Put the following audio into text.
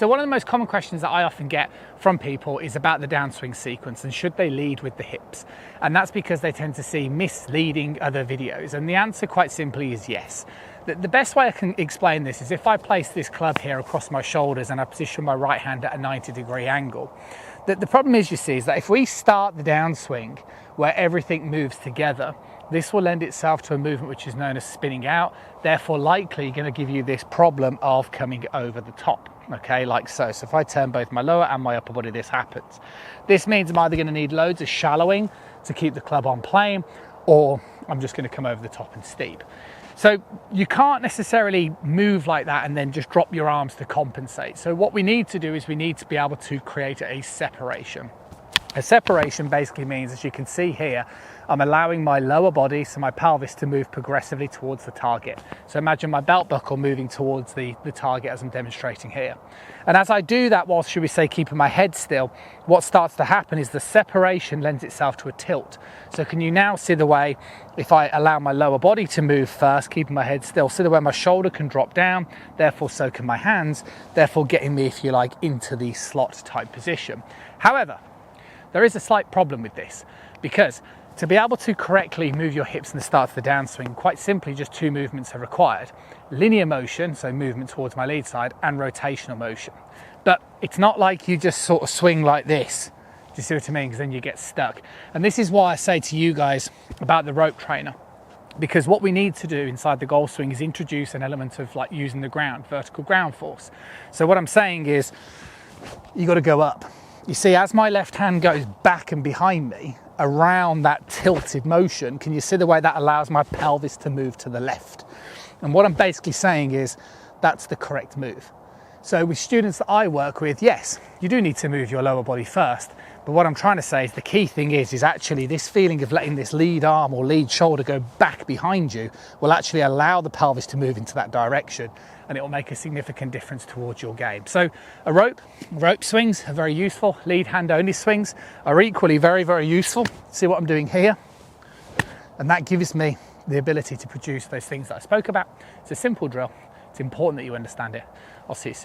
So one of the most common questions that I often get from people is about the downswing sequence and should they lead with the hips? And that's because they tend to see misleading other videos. And the answer quite simply is yes. The best way I can explain this is if I place this club here across my shoulders and I position my right hand at a 90-degree angle. The problem is, you see, is that if we start the downswing where everything moves together, this will lend itself to a movement which is known as spinning out, therefore likely going to give you this problem of coming over the top, okay, like so. So if I turn both my lower and my upper body, this happens. This means I'm either going to need loads of shallowing to keep the club on plane, or I'm just going to come over the top and steep. So you can't necessarily move like that and then just drop your arms to compensate. So what we need to do is we need to be able to create a separation. A separation basically means, as you can see here, I'm allowing my lower body, so my pelvis, to move progressively towards the target. So imagine my belt buckle moving towards the target as I'm demonstrating here. And as I do that, whilst, should we say, keeping my head still, what starts to happen is the separation lends itself to a tilt. So can you now see the way, if I allow my lower body to move first, keeping my head still, see the way my shoulder can drop down, therefore so can my hands, therefore getting me, if you like, into the slot type position. However, there is a slight problem with this, because to be able to correctly move your hips in the start of the downswing, quite simply just two movements are required. Linear motion, so movement towards my lead side, and rotational motion. But it's not like you just sort of swing like this. Do you see what I mean? Because then you get stuck. And this is why I say to you guys about the rope trainer. Because what we need to do inside the golf swing is introduce an element of like using the ground, vertical ground force. So what I'm saying is, you got to go up. You see, as my left hand goes back and behind me, around that tilted motion, can you see the way that allows my pelvis to move to the left? And what I'm basically saying is, that's the correct move. So with students that I work with, yes, you do need to move your lower body first. But what I'm trying to say is the key thing is actually this feeling of letting this lead arm or lead shoulder go back behind you will actually allow the pelvis to move into that direction, and it will make a significant difference towards your game. So a rope swings are very useful. Lead hand only swings are equally very, very useful. See what I'm doing here? And that gives me the ability to produce those things that I spoke about. It's a simple drill. It's important that you understand it. I'll see you soon.